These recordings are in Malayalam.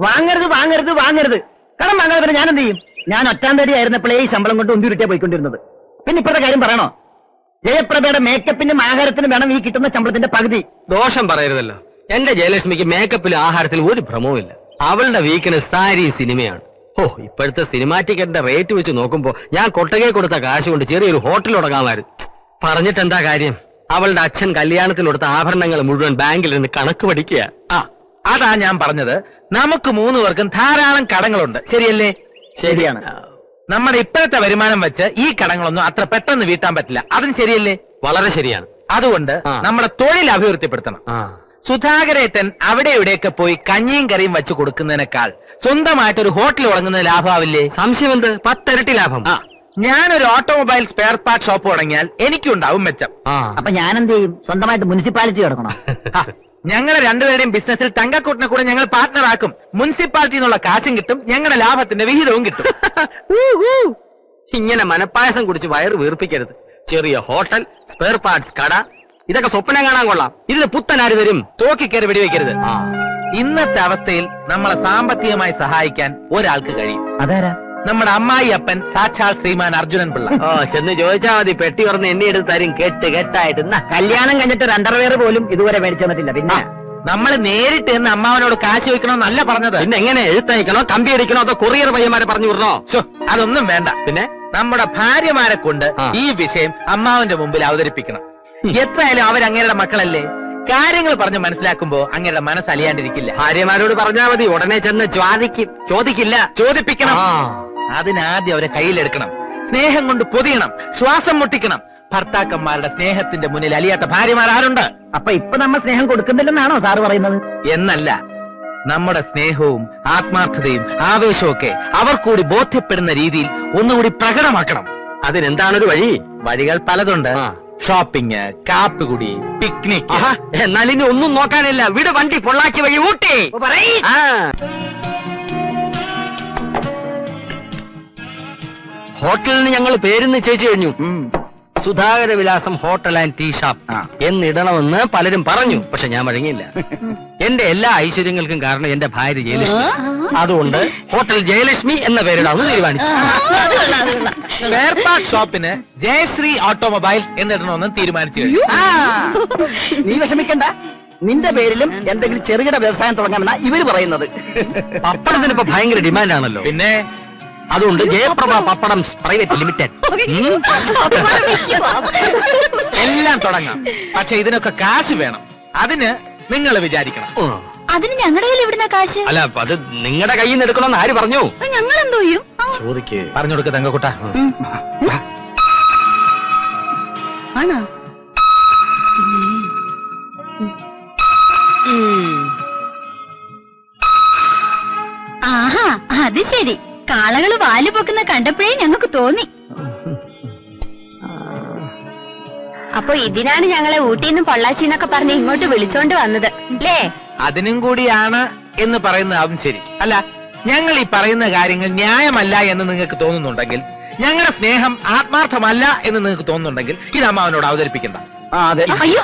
വാങ്ങരുത് വാങ്ങരുത് വാങ്ങരുത്. കടം വാങ്ങാതെ പിന്നെ ഞാൻ എന്ത് ചെയ്യും? ഞാൻ ഒറ്റാം തടി ആയിരുന്നപ്പോഴേ ഈ ശമ്പളം കൊണ്ട് ഒന്തിരുട്ടിയാ പോയിക്കൊണ്ടിരുന്നത്. പിന്നെ ഇപ്പോഴത്തെ കാര്യം പറയണോ? ജയപ്രഭയുടെ മേക്കപ്പിനും ആഹാരത്തിനും വേണം ഈ കിട്ടുന്ന ശമ്പളത്തിന്റെ പകുതി. ദോഷം പറയരുതല്ലോ. എന്റെ ജയലക്ഷ്മിക്ക് മേക്കപ്പിലും ആഹാരത്തിലും ഒരു ഭ്രമവുമില്ല. അവളുടെ വീക്കിനെസ് സാരി സിനിമയാണ്. ഓ, ഇപ്പോഴത്തെ സിനിമാ ടിക്കറ്റിന്റെ റേറ്റ് വെച്ച് നോക്കുമ്പോ ഞാൻ കൊട്ടകെ കൊടുത്ത കാശ് കൊണ്ട് ചെറിയൊരു ഹോട്ടൽ തുടങ്ങാമായിരുന്നു. പറഞ്ഞിട്ട് എന്താ കാര്യം? അവളുടെ അച്ഛൻ കല്യാണത്തിന് കൊടുത്ത ആഭരണങ്ങൾ മുഴുവൻ ബാങ്കിൽ നിന്ന് കണക്ക് പഠിക്കുക. അതാ ഞാൻ പറഞ്ഞത്, നമുക്ക് 3 പേർക്കും ധാരാളം കടങ്ങളുണ്ട്. ശരിയല്ലേ? ശരിയാണ്. നമ്മുടെ ഇപ്പോഴത്തെ വരുമാനം വെച്ച് ഈ കടങ്ങളൊന്നും അത്ര പെട്ടെന്ന് വീട്ടാൻ പറ്റില്ല. അതും ശരിയല്ലേ? വളരെ ശരിയാണ്. അതുകൊണ്ട് നമ്മുടെ തൊഴിൽ അഭിവൃദ്ധിപ്പെടുത്തണം. സുധാകരേട്ടൻ അവിടെ ഇവിടെയൊക്കെ പോയി കഞ്ഞിയും കറിയും വെച്ച് കൊടുക്കുന്നതിനേക്കാൾ സ്വന്തമായിട്ടൊരു ഹോട്ടൽ തുടങ്ങുന്നത് ലാഭമാവില്ലേ? സംശയമെന്ത്? 10 ഇരട്ടി ലാഭം. ഞാനൊരു ഓട്ടോമൊബൈൽ സ്പെയർ പാർട്ട് ഷോപ്പ് തുടങ്ങിയാൽ എനിക്കുണ്ടാവും മെച്ചം. അപ്പൊ ഞാൻ എന്ത് ചെയ്യും? സ്വന്തമായിട്ട് മുനിസിപ്പാലിറ്റി തുടങ്ങണം. ഞങ്ങളുടെ രണ്ടുപേരുടെയും ബിസിനസ്സിൽ തങ്കക്കൂട്ടിനെ കൂടെ ഞങ്ങൾ പാർട്ട്ണർ ആക്കും. മുനിസിപ്പാലിറ്റി എന്നുള്ള കാശും കിട്ടും, ഞങ്ങളുടെ ലാഭത്തിന്റെ വിഹിതവും കിട്ടും. ഇങ്ങനെ മനപ്പായസം കുടിച്ച് വയറ് വീർപ്പിക്കരുത്. ചെറിയ ഹോട്ടൽ, സ്പെയർ പാർട്സ് കട, ഇതൊക്കെ സ്വപ്നം കാണാൻ കൊള്ളാം. ഇതിന് പുത്തനാര് വരും? തോക്കിക്കയറി വെടിവെക്കരുത്. ഇന്നത്തെ അവസ്ഥയിൽ നമ്മളെ സാമ്പത്തികമായി സഹായിക്കാൻ ഒരാൾക്ക് കഴിയും. അതാരാ? നമ്മുടെ അമ്മായി അപ്പൻ സാക്ഷാൽ ശ്രീമാൻ അർജുനൻ പിള്ള. ചെന്ന് ചോദിച്ചാ മതി. പെട്ടി പറഞ്ഞ് എന്നെ എടുത്ത് തരും. കെട്ടായിട്ട്. കല്യാണം കഴിഞ്ഞിട്ട് ഒരു അണ്ടർവെയർ പോലും ഇതുവരെ മേടിച്ചു തന്നിട്ടില്ല. പിന്നെ നമ്മൾ നേരിട്ട് എന്ന് അമ്മാവനോട് കാശ് വെക്കണമെന്നല്ല പറഞ്ഞത്. പിന്നെ എങ്ങനെ? എഴുത്തയക്കണോ, കമ്പി അടിക്കണോ, അതോ കൊറിയർ പയ്യന്മാരെ പറഞ്ഞു വിടണോ? അതൊന്നും വേണ്ട. പിന്നെ നമ്മുടെ ഭാര്യമാരെ കൊണ്ട് ഈ വിഷയം അമ്മാവന്റെ മുമ്പിൽ അവതരിപ്പിക്കണം. എത്രയായാലും അവരങ്ങേരുടെ മക്കളല്ലേ. കാര്യങ്ങൾ പറഞ്ഞ് മനസ്സിലാക്കുമ്പോ അങ്ങേരുടെ മനസ്സ് അലിയാണ്ടിരിക്കില്ല. ഭാര്യമാരോട് പറഞ്ഞാൽ മതി. ഉടനെ ചെന്ന് ചോദിക്കില്ല. ചോദിപ്പിക്കണം. അതിനാദ്യം അവരെ കയ്യിലെടുക്കണം. സ്നേഹം കൊണ്ട് പൊതിയണം. ശ്വാസം മുട്ടിക്കണം. ഭർത്താക്കന്മാരുടെ സ്നേഹത്തിന്റെ മുന്നിൽ അലിയാത്ത ഭാര്യമാർ ആരുണ്ട്? അപ്പൊ ഇപ്പൊ നമ്മൾ സ്നേഹം കൊടുക്കുന്നില്ലെന്നാണോ സാറ് പറയുന്നത്? എന്നല്ല, നമ്മുടെ സ്നേഹവും ആത്മാർത്ഥതയും ആവേശവും ഒക്കെ അവർ കൂടി ബോധ്യപ്പെടുന്ന രീതിയിൽ ഒന്നുകൂടി പ്രകടമാക്കണം. അതിനെന്താണൊരു വഴി? വഴികൾ പലതുണ്ട്. ഷോപ്പിംഗ്, കാപ്പുകുടി, പിക്നിക്. എന്നാൽ ഇനി ഒന്നും നോക്കാനില്ല. വിട് വണ്ടി. പൊള്ളാച്ചി വഴി ഊട്ടി. ഹോട്ടലിന് ഞങ്ങൾ പേര് നിശ്ചയിച്ചു കഴിഞ്ഞു. സുധാകര വിലാസം ഹോട്ടൽ ആൻഡ് ടീ ഷാപ്പ് എന്നിടണമെന്ന് പലരും പറഞ്ഞു. പക്ഷെ ഞാൻ വഴങ്ങിയില്ല. എന്റെ എല്ലാ ഐശ്വര്യങ്ങൾക്കും കാരണം എന്റെ ഭാര്യ ജയലക്ഷ്മി. അതുകൊണ്ട് ഹോട്ടൽ ജയലക്ഷ്മി എന്ന പേരിടാമെന്ന് തീരുമാനിച്ചു. സ്പെയർ പാർട്ട് ഷോപ്പിന് ജയശ്രീ ഓട്ടോമൊബൈൽ എന്നിടണമെന്ന് തീരുമാനിച്ചു കഴിഞ്ഞു. നീ വിഷമിക്കണ്ട. നിന്റെ പേരിലും എന്തെങ്കിലും ചെറുകിട വ്യവസായം തുടങ്ങാമെന്നാ ഇവര് പറയുന്നത്. പപ്പടത്തിനിപ്പോ ഭയങ്കര ഡിമാൻഡാണല്ലോ. പിന്നെ അതുകൊണ്ട് ജയപ്രഭ പപ്പടം പ്രൈവറ്റ് ലിമിറ്റഡ് എല്ലാം തുടങ്ങാം. പക്ഷെ ഇതിനൊക്കെ കാശ് വേണം. അതിന് നിങ്ങൾ വിചാരിക്കണം. അതിന് ഞങ്ങളുടെ കയ്യിൽ എവിടുന്ന കാശ്? അല്ല, അത് നിങ്ങളുടെ കയ്യിൽ നിന്ന് എടുക്കണമെന്ന് ആര് പറഞ്ഞു? ഞങ്ങൾ എന്തോ ചെയ്യും? ചോദിക്ക്. പറഞ്ഞു കൊടുക്ക തങ്കക്കുട്ട. ആണോ? ആഹാ, അത് ശരി. കാളകള് വാല് പൊക്കുന്ന കണ്ടപ്പോഴേ ഞങ്ങൾക്ക് തോന്നി. അപ്പൊ ഇതിനാണ് ഞങ്ങളെ ഊട്ടിന്ന് പൊള്ളാച്ചിന്നൊക്കെ പറഞ്ഞ് ഇങ്ങോട്ട് വിളിച്ചോണ്ട് വന്നത് അല്ലേ? അതിനും കൂടിയാണ് എന്ന് പറയുന്നതാവും ശരി. അല്ല, ഞങ്ങൾ ഈ പറയുന്ന കാര്യങ്ങൾ ന്യായമല്ല എന്ന് നിങ്ങൾക്ക് തോന്നുന്നുണ്ടെങ്കിൽ, ഞങ്ങളുടെ സ്നേഹം ആത്മാർത്ഥമല്ല എന്ന് നിങ്ങൾക്ക് തോന്നുന്നുണ്ടെങ്കിൽ ഇത് അമ്മാവനോട് അവതരിപ്പിക്കണ്ട. അയ്യോ,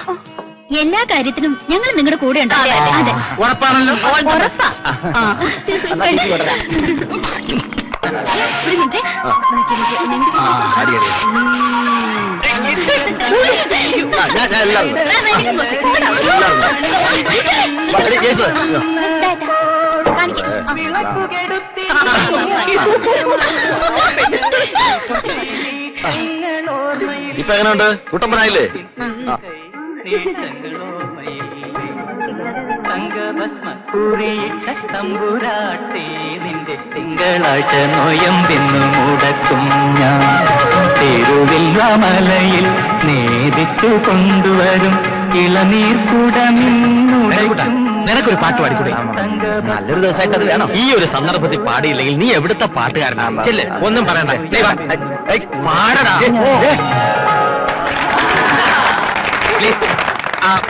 എല്ലാ കാര്യത്തിനും ഞങ്ങൾ നിങ്ങളുടെ കൂടെ ഉണ്ടാവും. ഉറപ്പാണല്ലോ? ഇപ്പൊ എങ്ങനെയുണ്ട്? കുട്ടമ്പനായില്ലേ? തിങ്കളാഴ്ച നോയമ്പെന്നു മുടക്കും ഞാൻ തിരുവില്ലാമലയിൽ നേരിട്ടു കൊണ്ടുവരും ഇളനീർ കൂടമിന്നുടക്കും. നിനക്കൊരു പാട്ട് പാടിക്കൂടെ? നല്ലൊരു ദിവസമായിട്ട് അത് വേണം. ഈ ഒരു സന്ദർഭത്തിൽ പാടിയില്ലെങ്കിൽ നീ എവിടുത്തെ പാട്ടുകാരനാണ്? ചെല്ല്, ഒന്നും പറയണ്ട. പാടടാ.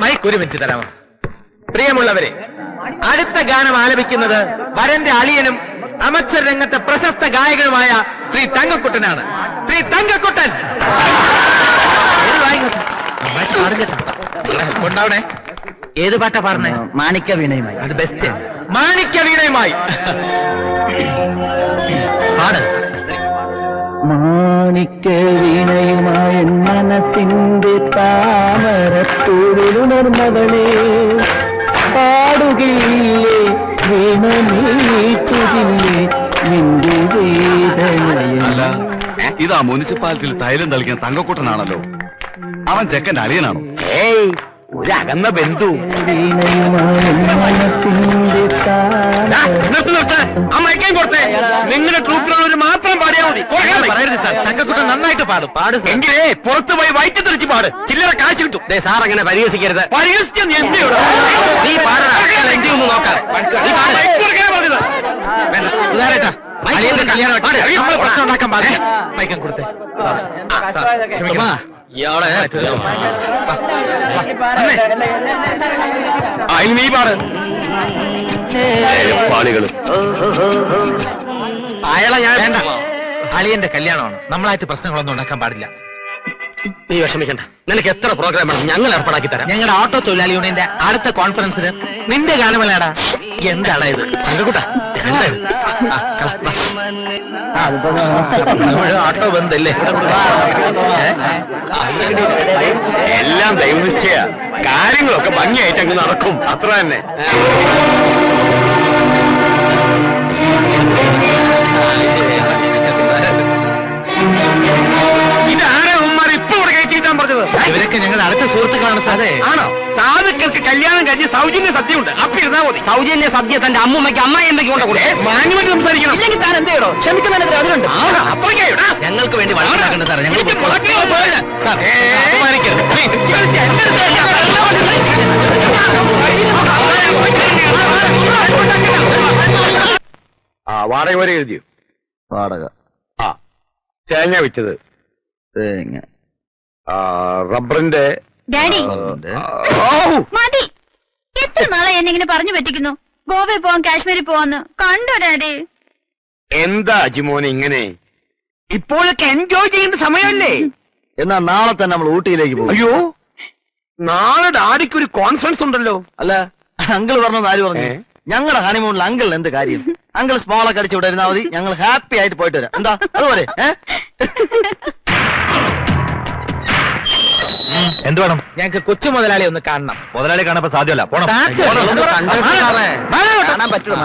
മൈക്ക് ഒരു മിനിറ്റ് തരാമോ? പ്രിയമുള്ളവരെ, അടുത്ത ഗാനം ആലപിക്കുന്നത് വരന്റെ അളിയനും അമച്ചർ രംഗത്തെ പ്രശസ്ത ഗായകനുമായ ശ്രീ തങ്കക്കുട്ടനാണ്. ശ്രീ തങ്കക്കുട്ടൻ കൊണ്ടാവണേ. ഏത് പാട്ടാ പാടുന്നേ? മാണിക്യ വീണയുമായി. അത് ബെസ്റ്റ്. മാണിക്യ വീണയുമായി പാട്. മാണിക്യ വീണയുമായ മനസ്സിന്റെ താമരപ്പൂവിലുണർന്നവളെ പാടുകയില്ലേ വീണ നീട്ടുകില്ലേ നിന്റെ വേദനയല്ല. ഇതാ മുനിസിപ്പാലിറ്റിയിൽ തൈലം തളിക്കാൻ തങ്കക്കുട്ടനാണല്ലോ. അവൻ ചെക്കന്റെ അളിയനാണോ? ഏയ്, ഒരു അകന്ന ബന്ധു. വീണയുമായ മനസ്സിന്റെ നിങ്ങളുടെ ട്രൂപ്പിലുള്ളവർ മാത്രം പാടിയാൽ മതി. പറയരുത് സാർ, തങ്കക്കുട്ടൻ നന്നായിട്ട് പാടും. പാട് എങ്കിലേ പുറത്ത് പോയി വയറ്റി തെറിച്ച് പാട്, ചില്ലറ കാശ് കിട്ടും. സാർ അങ്ങനെ പരിഹസിക്കരുത്. പരിഹസിച്ച നീ എന്ത് നീ പാടണം, എന്തെയൊന്ന് നോക്കാം. വേണ്ട, ഉദാരേട്ടാ നമ്മള് പ്രശ്നം ഉണ്ടാക്കാൻ പാടില്ല. മയക്കം കൊടുത്തേ. ഇയാളെ നീ പാട്. പാളികളും അയാളെ ഞാൻ വേണ്ട, അളിയന്റെ കല്യാണമാണ്, നമ്മളായിട്ട് പ്രശ്നങ്ങളൊന്നും ഉണ്ടാക്കാൻ പാടില്ല. നീ വിഷമിക്കണ്ട. നിനക്ക് എത്ര പ്രോഗ്രാം വേണം ഞങ്ങൾ ഏർപ്പാടാക്കി തരാം. ഞങ്ങളുടെ ഓട്ടോ തൊഴിലാളി യൂണിയന്റെ അടുത്ത കോൺഫറൻസിന് നിന്റെ ഗാനമേളാടാ. എന്താടാ ഇത്? ചങ്കക്കുട്ട ഓട്ടോ ബന്ധല്ലേ? എല്ലാം ദൈവനിശ്ചയ. കാര്യങ്ങളൊക്കെ ഭംഗിയായിട്ട് അങ്ങ് നടക്കും, അത്ര തന്നെ. ഇതാരാ ഉമ്മാർ ഇപ്പൊ ഇവിടെ കയറ്റിയിട്ടാൻ പറഞ്ഞത്? ഇവരൊക്കെ ഞങ്ങളുടെ അടുത്ത സുഹൃത്തുക്കളാണ് സാറേ. ആണോ? സാധുക്കൾക്ക് കല്യാണം കഴിഞ്ഞ് സൗജന്യ സദ്യയുണ്ട്, അപ്പൊ ഇരുന്നാ മതി. സൗജന്യ സദ്യ തന്റെ അമ്മൂമ്മയ്ക്ക് അമ്മായിയമ്മയ്ക്ക് കൊണ്ടുകൂടെ? മാന്യമായിട്ട് സംസാരിക്കണം. ഇല്ലെങ്കിൽ താൻ എന്ത് ചെയ്യണോ? ക്ഷമിക്കുന്നതിനെതിരെ അതിലുണ്ട്. ഞങ്ങൾക്ക് വേണ്ടി വളർന്നാക്കണ്ട സാറേ. ഞങ്ങൾ വാടക വരെ എഴുതിയോ? വാടക, തേങ്ങ വിറ്റത്, തേങ്ങ, റബ്ബറിന്റെ ഡാഡി മതി. എത്ര നാളെ എന്നെ ഇങ്ങനെ പറഞ്ഞു പറ്റിക്കുന്നു? ഗോവയിൽ പോവാൻ, കാശ്മീരിൽ പോവാന്ന്. കണ്ടോ ഡാഡി? എന്താ അജിമോനെ ഇങ്ങനെ? ഇപ്പോഴൊക്കെ എൻജോയ് ചെയ്യേണ്ട സമയമല്ലേ? എന്നാ നാളെ തന്നെ നമ്മൾ ഊട്ടിയിലേക്ക് പോകും. അയ്യോ, നാളെ ഡാഡിക്ക് ഒരു കോൺഫറൻസ് ഉണ്ടല്ലോ. അല്ല, അങ്കിൾ പറഞ്ഞത് ആര് പറഞ്ഞു? ഞങ്ങളുടെ ഹണിമൂണിൽ അങ്കിൾ എന്ത് കാര്യം? അങ്കിൾ സ്മോളൊക്കെ അടിച്ചു വിടരുന്നാ മതി, ഞങ്ങൾ ഹാപ്പി ആയിട്ട് പോയിട്ട് വരാം. എന്താ അതുപോലെ? എന്ത് വേണം? ഞങ്ങൾക്ക് കൊച്ചു മുതലാളി ഒന്ന് കാണണം. മുതലാളി കാണാൻ സാധ്യമല്ല. പോണം. കാണാൻ പറ്റുമോ?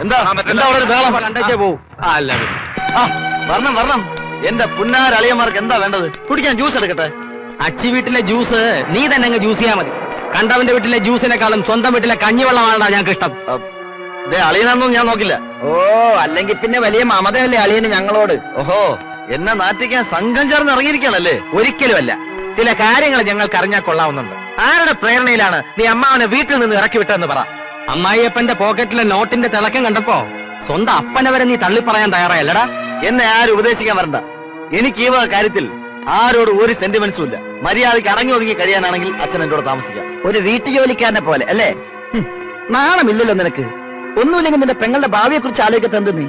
എന്താ എന്താ അവിടെ ഒരു ബഹളം? കണ്ടേ പോവും. അല്ല, വരണം വരണം. എന്റെ പുന്നാരളിയന്മാർക്ക് എന്താ വേണ്ടത്? കുടിക്കാൻ ജ്യൂസ് എടുക്കട്ടെ? അച്ചി വീട്ടിലെ ജ്യൂസ് നീ തന്നെ അങ്ങ് ജ്യൂസ് ചെയ്യാൻ മതി. കണ്ടവന്റെ വീട്ടിലെ ജ്യൂസിനെക്കാളും സ്വന്തം വീട്ടിലെ കഞ്ഞിവെള്ളമാണോ ഞങ്ങൾക്ക് ഇഷ്ടം. അളിയനൊന്നും ഞാൻ നോക്കില്ല. ഓ, അല്ലെങ്കിൽ പിന്നെ വലിയ മമതയല്ലേ അളിയന് ഞങ്ങളോട്? ഓഹോ, എന്നെ നാട്ടിക്കാൻ സംഘം ചേർന്ന് ഇറങ്ങിയിരിക്കണല്ലേ? ഒരിക്കലുമല്ല. ചില കാര്യങ്ങൾ ഞങ്ങൾക്ക് അറിഞ്ഞാൽ കൊള്ളാവുന്നുണ്ട്. ആരുടെ പ്രേരണയിലാണ് നീ അമ്മാവനെ വീട്ടിൽ നിന്ന് ഇറക്കി വിട്ടതെന്ന് പറ. അമ്മായിയപ്പന്റെ പോക്കറ്റിലെ നോട്ടിന്റെ തിളക്കം കണ്ടപ്പോ സ്വന്തം അപ്പനെ വരെ നീ തള്ളിപ്പറയാൻ തയ്യാറായല്ലടാ. എന്നെ ആരും ഉപദേശിക്കാൻ വരണ്ട. എനിക്ക് ഈ കാര്യത്തിൽ ആരോട് ഒരു സെന്റിമെന്റ്സും ഇല്ല. മര്യാദയ്ക്ക് അടങ്ങി ഒതുങ്ങി കഴിയാനാണെങ്കിൽ അച്ഛൻ എന്നോട് താമസിക്കാം. ഒരു വീട്ടുജോലിക്കാരനെ പോലെ അല്ലേ? നാണമില്ലല്ലോ നിനക്ക്? ഒന്നുമില്ലെങ്കിൽ നിന്റെ പെങ്ങളുടെ ഭാവിയെ കുറിച്ച് ആലോചിക്കത്തെന്ത് നീ?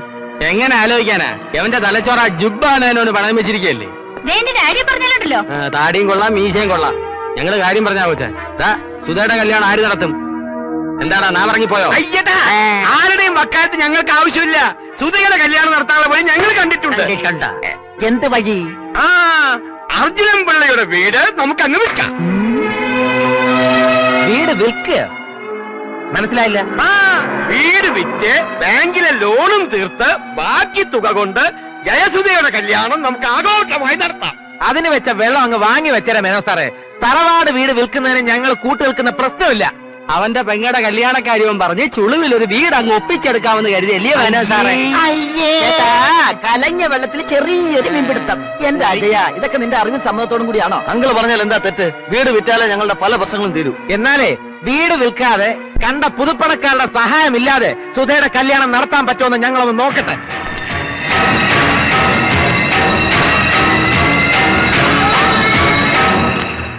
എങ്ങനെ ആലോചിക്കാനാ? എവന്റെ തലച്ചോറ ജുബ്ബാനോട് പണം വെച്ചിരിക്കല്ലേ. ഡാഡി പറഞ്ഞല്ലോ. താടിയും കൊള്ളാം, മീശയും കൊള്ളാം. ഞങ്ങള് കാര്യം പറഞ്ഞാ കൊച്ചേ. സുധയുടെ കല്യാണം ആര് നടത്തും? എന്താടാ, നാ ഇറങ്ങിപ്പോയോ? അയ്യടാ, ആരുടെയും വക്കാലത്ത് ഞങ്ങൾക്ക് ആവശ്യമില്ല. സുധയുടെ കല്യാണം നടത്താനുള്ള വഴി ഞങ്ങൾ കണ്ടിട്ടുണ്ട്. എന്ത് വഴി? അർജുനൻ പിള്ളയുടെ വീട് നമുക്ക് അങ്ങ് വിൽക്കാം. വീട് വിൽക്കുക? മനസ്സിലായില്ല. വീട് വിറ്റ് ബാങ്കിലെ ലോണും തീർത്ത് ബാക്കി തുക കൊണ്ട് ജയസുധയുടെ കല്യാണം നമുക്ക് ആഘോഷമായി നടത്താം. അതിന് വെച്ച വെള്ളം അങ്ങ് വാങ്ങി വെച്ചേരാ മേനോ സാറേ. തറവാട് വീട് വിൽക്കുന്നതിന് ഞങ്ങൾ കൂട്ടുനിൽക്കുന്ന പ്രശ്നമില്ല. അവന്റെ പെങ്ങടെ കല്യാണക്കാര്യവും പറഞ്ഞ് ചുളുവിൽ ഒരു വീട് അങ്ങ് ഒപ്പിച്ചെടുക്കാമെന്ന് കരുതിയല്ലേ മേനോ സാറേ? കലഞ്ഞ വെള്ളത്തിൽ ചെറിയൊരു മീൻപിടുത്തം. എന്റെ അജയ, ഇതൊക്കെ നിന്റെ അറിവും സമ്മതത്തോടും കൂടിയാണോ? അങ്കിൾ പറഞ്ഞാൽ എന്താ തെറ്റ്? വീട് വിറ്റാലേ ഞങ്ങളുടെ പല പ്രശ്നങ്ങളും തീരൂ. എന്നാലേ വീട് വിൽക്കാതെ കണ്ട പുതുപ്പണക്കാരുടെ സഹായമില്ലാതെ സുധയുടെ കല്യാണം നടത്താൻ പറ്റുമെന്ന് ഞങ്ങളൊന്ന് നോക്കട്ടെ.